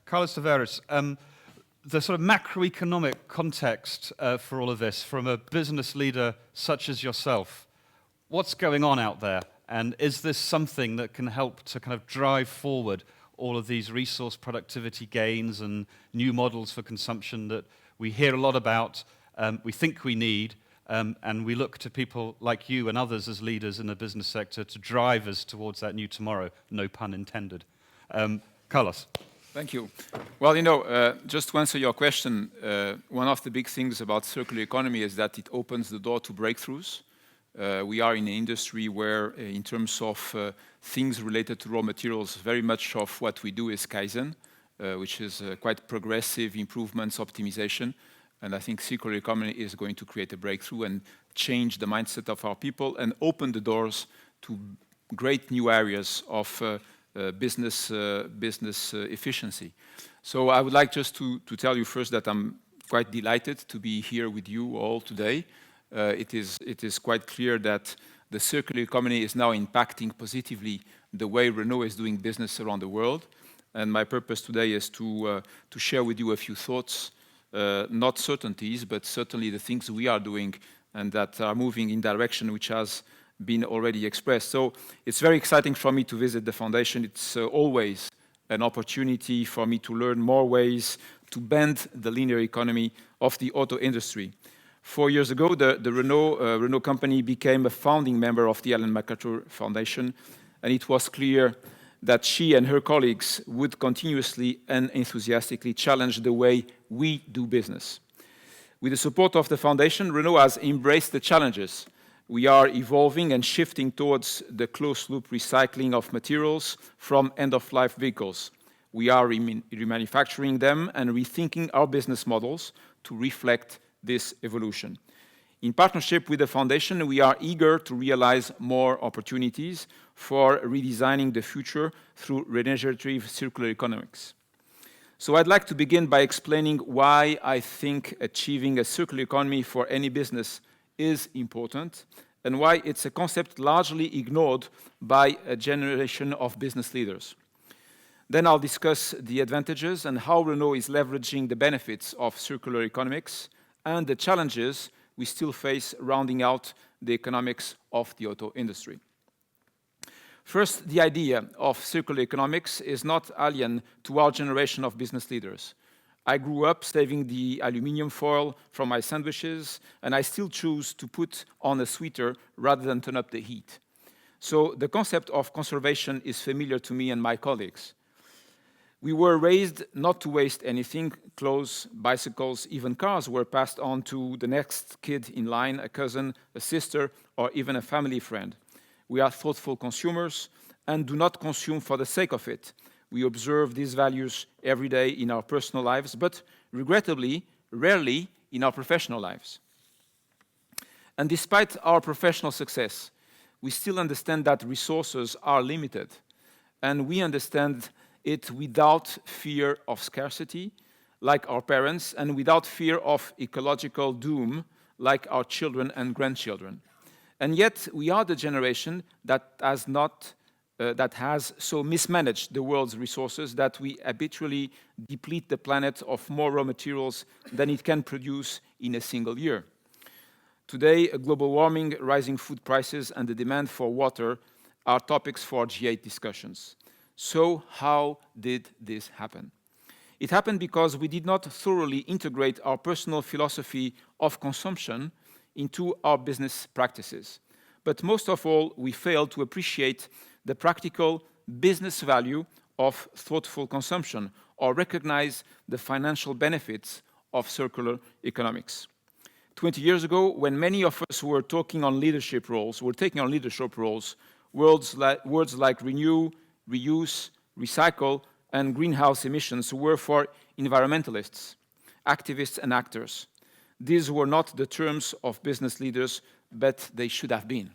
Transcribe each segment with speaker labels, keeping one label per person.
Speaker 1: Carlos Tavares, the sort of macroeconomic context for all of this, from a business leader such as yourself, what's going on out there? And is this something that can help to kind of drive forward all of these resource productivity gains and new models for consumption that we hear a lot about, we think we need, and we look to people like you and others as leaders in the business sector to drive us towards that new tomorrow, no pun intended. Carlos.
Speaker 2: Thank you. Well, just to answer your question, one of the big things about circular economy is that it opens the door to breakthroughs. We are in an industry where, in terms of things related to raw materials, very much of what we do is Kaizen, which is quite progressive improvements, optimization. And I think circular economy is going to create a breakthrough and change the mindset of our people and open the doors to great new areas of business efficiency. So I would like just to tell you first that I'm quite delighted to be here with you all today. It is quite clear that the circular economy is now impacting positively the way Renault is doing business around the world. And my purpose today is to share with you a few thoughts, not certainties, but certainly the things we are doing and that are moving in direction which has been already expressed. So it's very exciting for me to visit the foundation. It's always an opportunity for me to learn more ways to bend the linear economy of the auto industry. 4 years ago, the Renault company became a founding member of the Ellen MacArthur Foundation, and it was clear that she and her colleagues would continuously and enthusiastically challenge the way we do business. With the support of the foundation, Renault has embraced the challenges. We are evolving and shifting towards the closed-loop recycling of materials from end-of-life vehicles. We are remanufacturing them and rethinking our business models to reflect this evolution. In partnership with the foundation, we are eager to realize more opportunities for redesigning the future through regenerative circular economics. So I'd like to begin by explaining why I think achieving a circular economy for any business is important and why it's a concept largely ignored by a generation of business leaders. Then I'll discuss the advantages and how Renault is leveraging the benefits of circular economics and the challenges we still face rounding out the economics of the auto industry. First, the idea of circular economics is not alien to our generation of business leaders. I grew up saving the aluminum foil from my sandwiches, and I still choose to put on a sweater rather than turn up the heat. So the concept of conservation is familiar to me and my colleagues. We were raised not to waste anything. Clothes, bicycles, even cars were passed on to the next kid in line, a cousin, a sister, or even a family friend. We are thoughtful consumers and do not consume for the sake of it. We observe these values every day in our personal lives, but regrettably, rarely in our professional lives. And despite our professional success, we still understand that resources are limited, and we understand it without fear of scarcity, like our parents, and without fear of ecological doom, like our children and grandchildren. And yet, we are the generation that has so mismanaged the world's resources that we habitually deplete the planet of more raw materials than it can produce in a single year. Today, global warming, rising food prices, and the demand for water are topics for G8 discussions. So how did this happen? It happened because we did not thoroughly integrate our personal philosophy of consumption into our business practices. But most of all, we failed to appreciate the practical business value of thoughtful consumption or recognize the financial benefits of circular economics. 20 years ago, when many of us were taking on leadership roles, words like renew, reuse, recycle, and greenhouse emissions were for environmentalists, activists, and actors. These were not the terms of business leaders, but they should have been.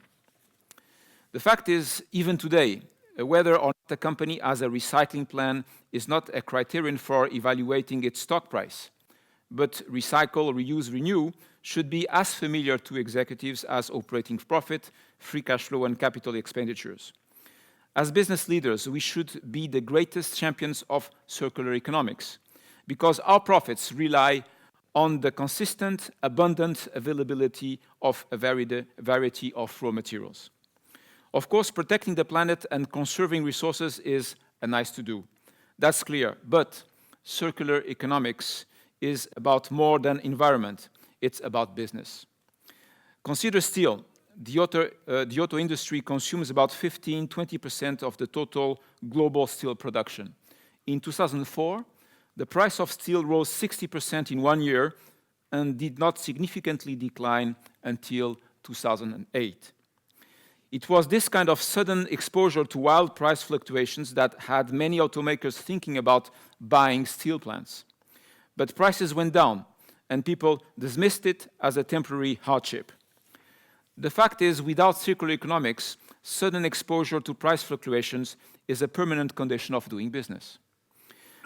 Speaker 2: The fact is, even today, whether or not a company has a recycling plan is not a criterion for evaluating its stock price. But recycle, reuse, renew should be as familiar to executives as operating profit, free cash flow, and capital expenditures. As business leaders, we should be the greatest champions of circular economics because our profits rely on the consistent, abundant availability of a variety of raw materials. Of course, protecting the planet and conserving resources is a nice to do. That's clear, but circular economics is about more than environment. It's about business. Consider steel. The auto industry consumes about 15–20% of the total global steel production. In 2004, the price of steel rose 60% in 1 year and did not significantly decline until 2008. It was this kind of sudden exposure to wild price fluctuations that had many automakers thinking about buying steel plants. But prices went down, and people dismissed it as a temporary hardship. The fact is, without circular economics, sudden exposure to price fluctuations is a permanent condition of doing business.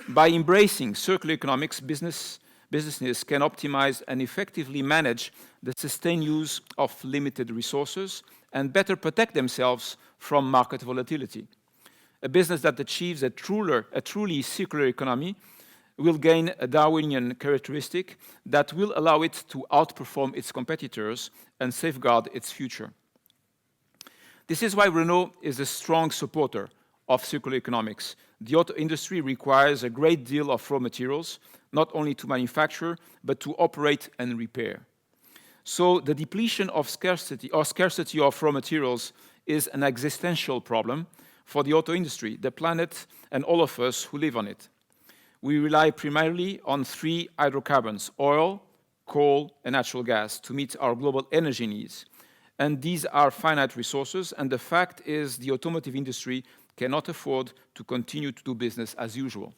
Speaker 2: By embracing circular economics, businesses can optimize and effectively manage the sustained use of limited resources and better protect themselves from market volatility. A business that achieves a truly circular economy will gain a Darwinian characteristic that will allow it to outperform its competitors and safeguard its future. This is why Renault is a strong supporter of circular economics. The auto industry requires a great deal of raw materials, not only to manufacture, but to operate and repair. So the depletion of scarcity of raw materials is an existential problem for the auto industry, the planet, and all of us who live on it. We rely primarily on 3 hydrocarbons, oil, coal, and natural gas, to meet our global energy needs. And these are finite resources, and the fact is the automotive industry cannot afford to continue to do business as usual.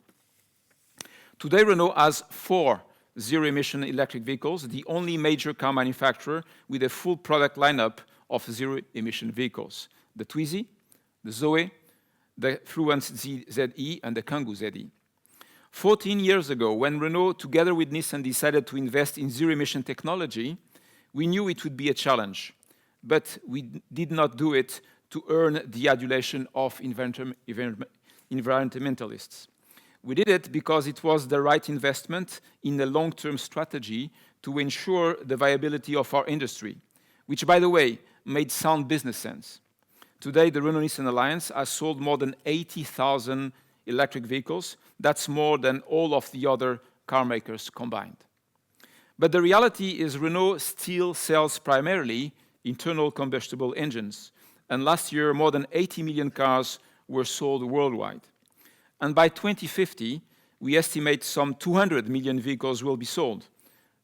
Speaker 2: Today, Renault has 4 zero-emission electric vehicles, the only major car manufacturer with a full product lineup of zero-emission vehicles: the Twizy, the Zoe, the Fluence ZE, and the Kangoo ZE. 14 years ago, when Renault, together with Nissan, decided to invest in zero-emission technology, we knew it would be a challenge, but we did not do it to earn the adulation of environmentalists. We did it because it was the right investment in a long-term strategy to ensure the viability of our industry, which, by the way, made sound business sense. Today, the Renault-Nissan Alliance has sold more than 80,000 electric vehicles. That's more than all of the other car makers combined. But the reality is Renault still sells primarily internal combustible engines, and last year more than 80 million cars were sold worldwide. And by 2050, we estimate some 200 million vehicles will be sold.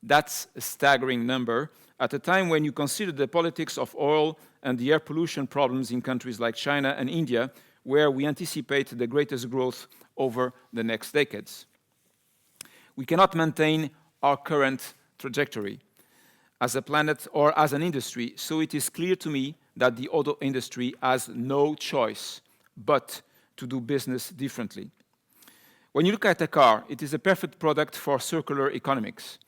Speaker 2: That's a staggering number at a time when you consider the politics of oil and the air pollution problems in countries like China and India, where we anticipate the greatest growth over the next decades. We cannot maintain our current trajectory as a planet or as an industry, so it is clear to me that the auto industry has no choice but to do business differently. When you look at a car, it is a perfect product for circular economics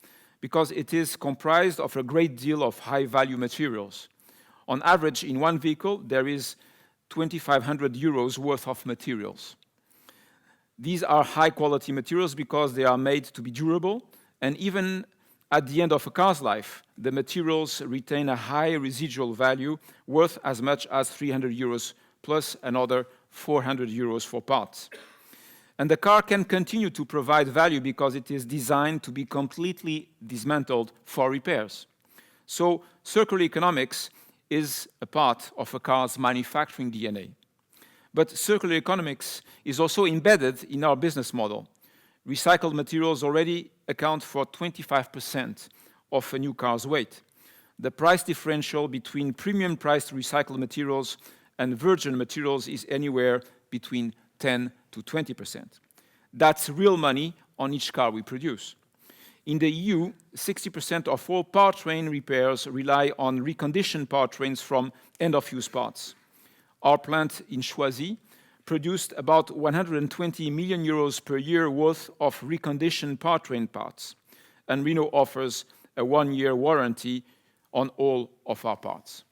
Speaker 2: because it is comprised of a great deal of high-value materials. On average, in one vehicle, there is 2,500 euros worth of materials. These are high-quality materials because they are made to be durable, and even at the end of a car's life, the materials retain a high residual value worth as much as 300 euros plus another 400 euros for parts. And the car can continue to provide value because it is designed to be completely dismantled for repairs. So circular economics is a part of a car's manufacturing DNA. But circular economics is also embedded in our business model. Recycled materials already account for 25% of a new car's weight. The price differential between premium-priced recycled materials and virgin materials is anywhere between 10 to 20%. That's real money on each car we produce. In the EU, 60% of all powertrain repairs rely on reconditioned powertrains from end-of-use parts. Our plant in Choisy produced about 120 million euros per year worth of reconditioned powertrain parts, and Renault offers a 1-year warranty on all of our parts.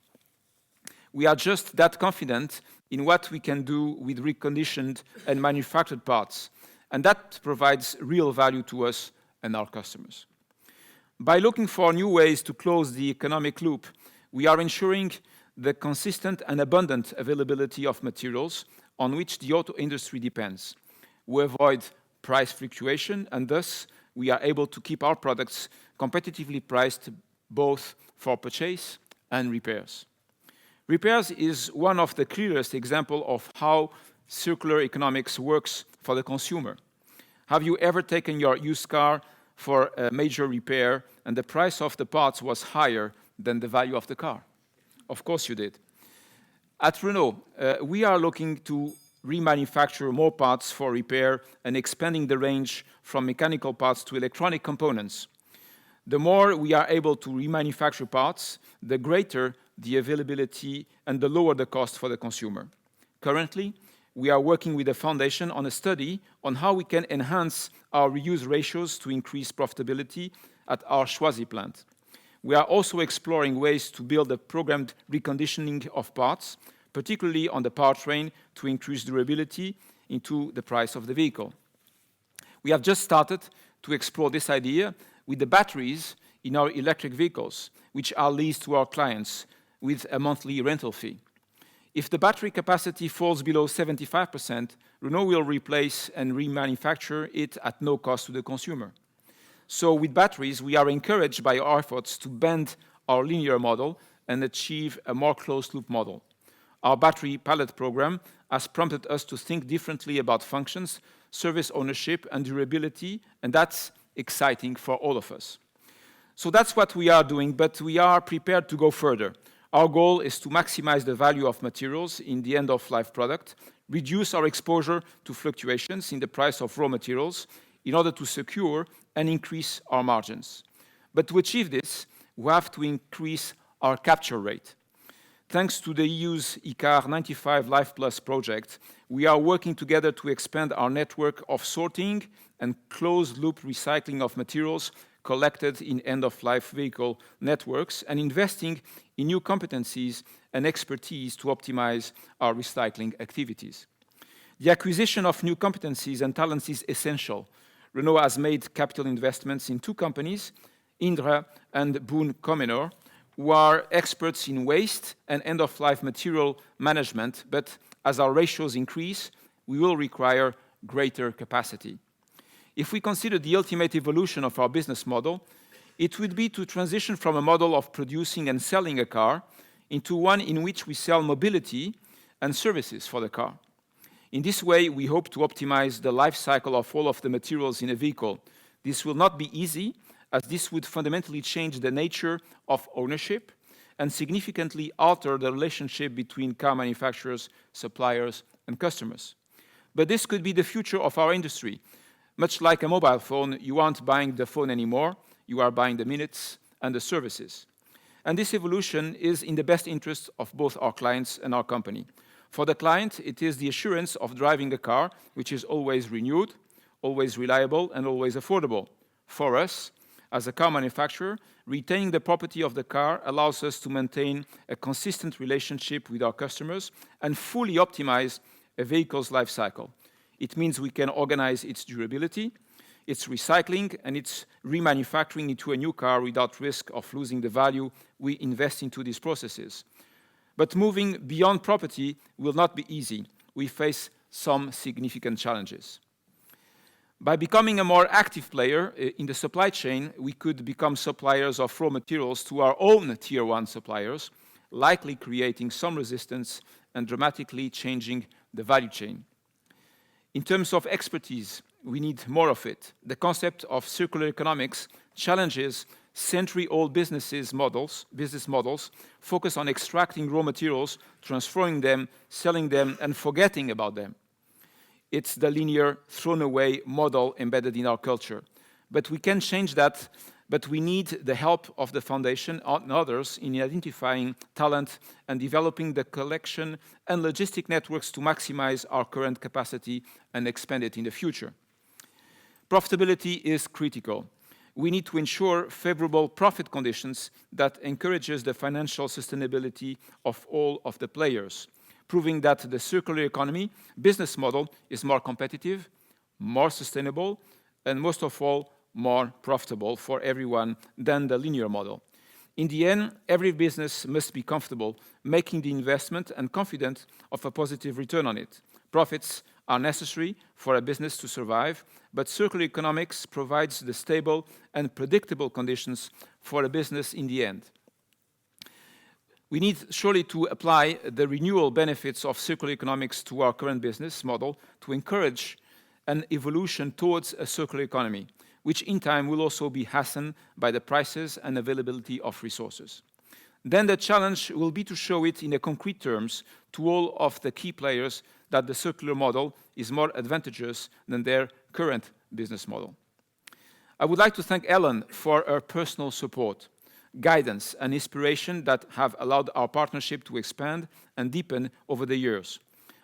Speaker 2: We are just that confident in what we can do with reconditioned and manufactured parts, and that provides real value to us and our customers. By looking for new ways to close the economic loop, we are ensuring the consistent and abundant availability of materials on which the auto industry depends. We avoid price fluctuation, and thus we are able to keep our products competitively priced both for purchase and repairs. Repairs is one of the clearest examples of how circular economics works for the consumer. Have you ever taken your used car for a major repair and the price of the parts was higher than the value of the car? Of course you did. At Renault, we are looking to remanufacture more parts for repair and expanding the range from mechanical parts to electronic components. The more we are able to remanufacture parts, the greater the availability and the lower the cost for the consumer. Currently, we are working with the foundation on a study on how we can enhance our reuse ratios to increase profitability at our Choisy plant. We are also exploring ways to build a programmed reconditioning of parts, particularly on the powertrain, to increase durability into the price of the vehicle. We have just started to explore this idea with the batteries in our electric vehicles, which are leased to our clients with a monthly rental fee. If the battery capacity falls below 75%, Renault will replace and remanufacture it at no cost to the consumer. So with batteries, we are encouraged by our efforts to bend our linear model and achieve a more closed-loop model. Our battery pallet program has prompted us to think differently about functions, service ownership, and durability, and that's exciting for all of us. So that's what we are doing, but we are prepared to go further. Our goal is to maximize the value of materials in the end-of-life product, reduce our exposure to fluctuations in the price of raw materials in order to secure and increase our margins. But to achieve this, we have to increase our capture rate. Thanks to the EU's ICAR 95 Life Plus project, we are working together to expand our network of sorting and closed-loop recycling of materials collected in end-of-life vehicle networks and investing in new competencies and expertise to optimize our recycling activities. The acquisition of new competencies and talents is essential. Renault has made capital investments in two companies, Indra and Boone Comenor, who are experts in waste and end-of-life material management, but as our ratios increase, we will require greater capacity. If we consider the ultimate evolution of our business model, it would be to transition from a model of producing and selling a car into one in which we sell mobility and services for the car. In this way, we hope to optimize the life cycle of all of the materials in a vehicle. This will not be easy, as this would fundamentally change the nature of ownership and significantly alter the relationship between car manufacturers, suppliers, and customers. But this could be the future of our industry. Much like a mobile phone, you aren't buying the phone anymore, you are buying the minutes and the services. And this evolution is in the best interest of both our clients and our company. For the client, it is the assurance of driving a car which is always renewed, always reliable, and always affordable. For us, as a car manufacturer, retaining the property of the car allows us to maintain a consistent relationship with our customers and fully optimize a vehicle's life cycle. It means we can organize its durability, its recycling, and its remanufacturing into a new car without risk of losing the value we invest into these processes. But moving beyond property will not be easy. We face some significant challenges. By becoming a more active player in the supply chain, we could become suppliers of raw materials to our own Tier 1 suppliers, likely creating some resistance and dramatically changing the value chain. In terms of expertise, we need more of it. The concept of circular economics challenges century-old business models focus on extracting raw materials, transforming them, selling them, and forgetting about them. It's the linear, thrown-away model embedded in our culture. But we can change that, but we need the help of the foundation and others in identifying talent and developing the collection and logistic networks to maximize our current capacity and expand it in the future. Profitability is critical. we need to ensure favorable profit conditions that encourages the financial sustainability of all of the players, proving that the circular economy business model is more competitive, more sustainable, and most of all, more profitable for everyone than the linear model. In the end, every business must be comfortable making the investment and confident of a positive return on it. Profits are necessary for a business to survive, but circular economics provides the stable and predictable conditions for a business in the end. We need surely to apply the renewal benefits of circular economics to our current business model to encourage an evolution towards a circular economy, which in time will also be hastened by the prices and availability of resources. Then the challenge will be to show it in concrete terms to all of the key players that the circular model is more advantageous than their current business model. I would like to thank Ellen for her personal support, guidance, and inspiration that have allowed our partnership to expand and deepen over the years.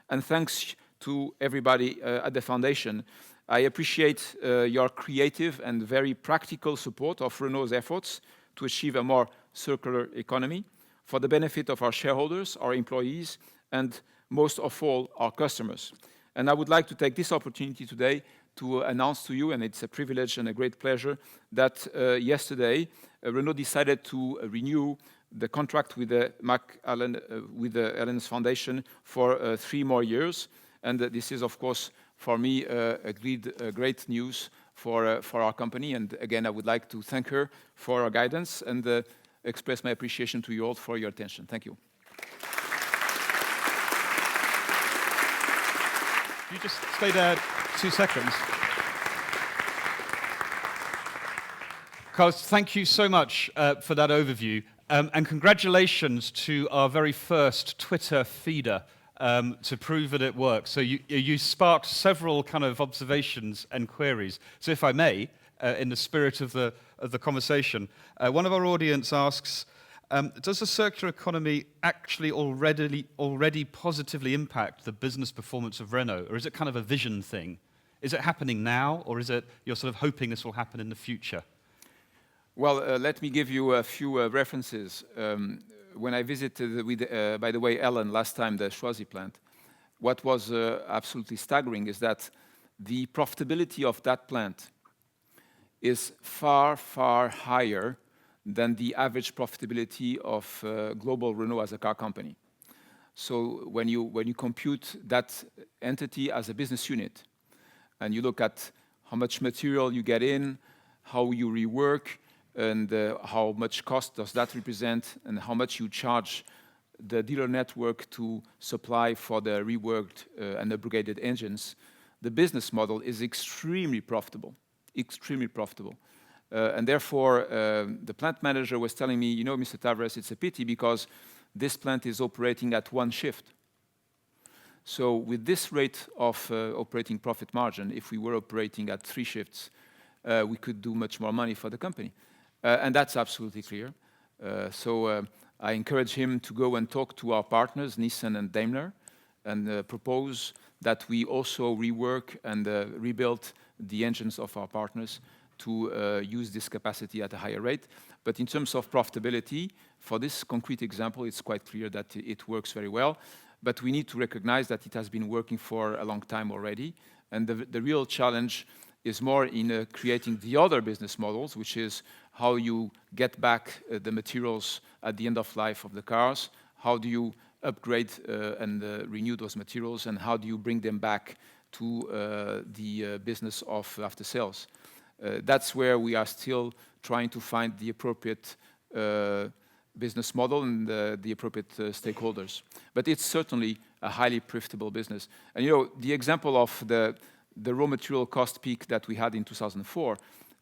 Speaker 2: And thanks to everybody at the Foundation. I appreciate your creative and very practical support of Renault's efforts to achieve a more circular economy for the benefit of our shareholders, our employees, and most of all, our customers. And I would like to take this opportunity today to announce to you, and it's a privilege and a great pleasure, that yesterday Renault decided to renew the contract with the Ellen's Foundation for 3 more years. And this is, of course, for me, great news for our company. And again, I would like to thank her for her guidance and express my appreciation to you all for your attention. Thank you.
Speaker 1: You just stay there 2 seconds. Carlos, thank you so much for that overview. And congratulations to our very first Twitter feeder to prove that it works. So you sparked several kind of observations and queries. So if I may, in the spirit of the conversation, one of our audience asks, does the circular economy actually already positively impact the business performance of Renault? Or is it kind of a vision thing? Is it happening now, or is it you're sort of hoping this will happen in the future?
Speaker 2: Well, let me give you a few references. When I visited with, by the way, Ellen last time, the Choisy plant, what was absolutely staggering is that the profitability of that plant is far, far higher than the average profitability of global Renault as a car company. So when you compute that entity as a business unit, and you look at how much material you get in, how you rework, and how much cost does that represent, and how much you charge the dealer network to supply for the reworked and upgraded engines, the business model is extremely profitable, extremely profitable. And therefore, the plant manager was telling me, you know, Mr. Tavares, it's a pity because this plant is operating at 1 shift. So with this rate of operating profit margin, if we were operating at 3 shifts, we could do much more money for the company. And that's absolutely clear. So I encourage him to go and talk to our partners, Nissan and Daimler, and propose that we also rework and rebuild the engines of our partners to use this capacity at a higher rate. But in terms of profitability, for this concrete example, it's quite clear that it works very well. But we need to recognize that it has been working for a long time already. And the real challenge is more in creating the other business models, which is how you get back the materials at the end of life of the cars, how do you upgrade and renew those materials, and how do you bring them back to the business of after sales. That's where we are still trying to find the appropriate business model and the appropriate stakeholders. But it's certainly a highly profitable business. And you know, the example of the raw material cost peak that we had in 2004,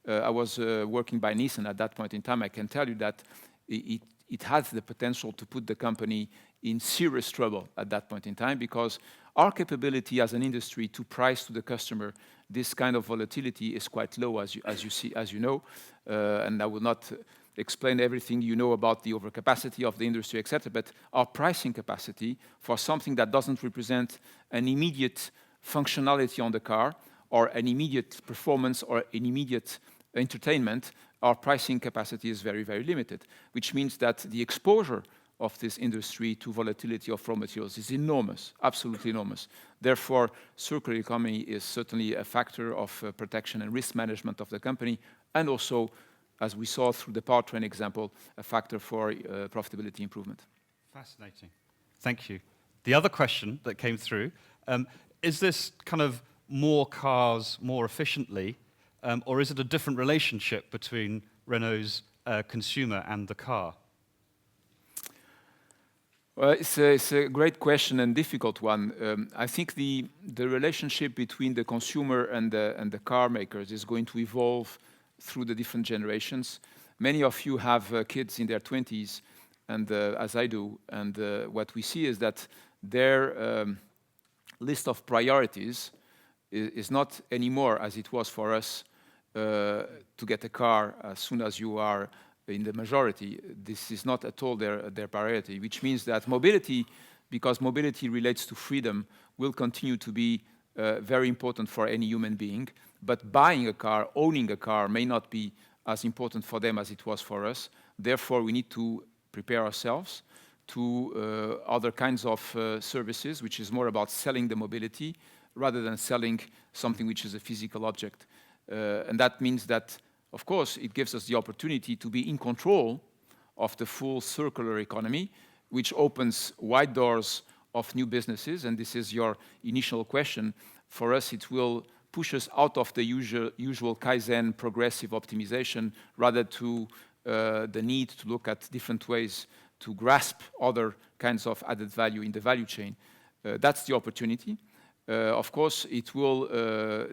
Speaker 2: I was working by Nissan at that point in time. I can tell you that it has the potential to put the company in serious trouble at that point in time, because our capability as an industry to price to the customer this kind of volatility is quite low, as you know. And I will not explain everything you know about the overcapacity of the industry, etc. But our pricing capacity for something that doesn't represent an immediate functionality on the car, or an immediate performance, or an immediate entertainment, our pricing capacity is very, very limited, which means that the exposure of this industry to volatility of raw materials is enormous, absolutely enormous. Therefore, circular economy is certainly a factor of protection and risk management of the company, and also, as we saw through the powertrain example, a factor for profitability improvement.
Speaker 1: Fascinating. Thank you. The other question that came through, is this kind of more cars more efficiently, or is it a different relationship between Renault's consumer and the car?
Speaker 2: Well, it's a great question and difficult one. I think the relationship between the consumer and the car makers is going to evolve through the different generations. Many of you have kids in their 20s, and as I do, and what we see is that their list of priorities is not anymore as it was for us to get a car as soon as you are in the majority. This is not at all their priority, which means that mobility, because mobility relates to freedom, will continue to be very important for any human being. But buying a car, owning a car, may not be as important for them as it was for us. Therefore, we need to prepare ourselves to other kinds of services, which is more about selling the mobility rather than selling something which is a physical object. And that means that, of course, it gives us the opportunity to be in control of the full circular economy, which opens wide doors of new businesses. And this is your initial question. For us, it will push us out of the usual Kaizen progressive optimization, rather to the need to look at different ways to grasp other kinds of added value in the value chain. That's the opportunity. Of course, it will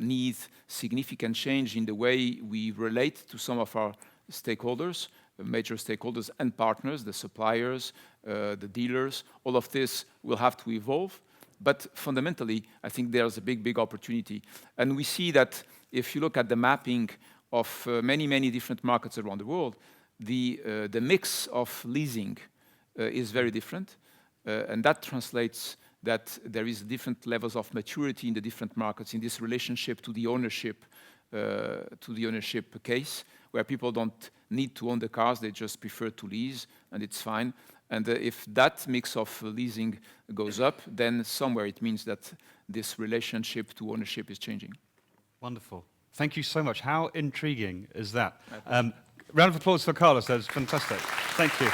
Speaker 2: need significant change in the way we relate to some of our stakeholders, major stakeholders and partners, the suppliers, the dealers. All of this will have to evolve. But fundamentally, I think there's a big, big opportunity. And we see that if you look at the mapping of many, many different markets around the world, the mix of leasing is very different. And that translates that there is different levels of maturity in the different markets in this relationship to the ownership case, where people don't need to own the cars, they just prefer to lease, and it's fine. And if that mix of leasing goes up, then somewhere it means that this relationship to ownership is changing.
Speaker 1: Wonderful. Thank you so much. How intriguing is that? Round of applause for Carlos. That was fantastic. Thank you.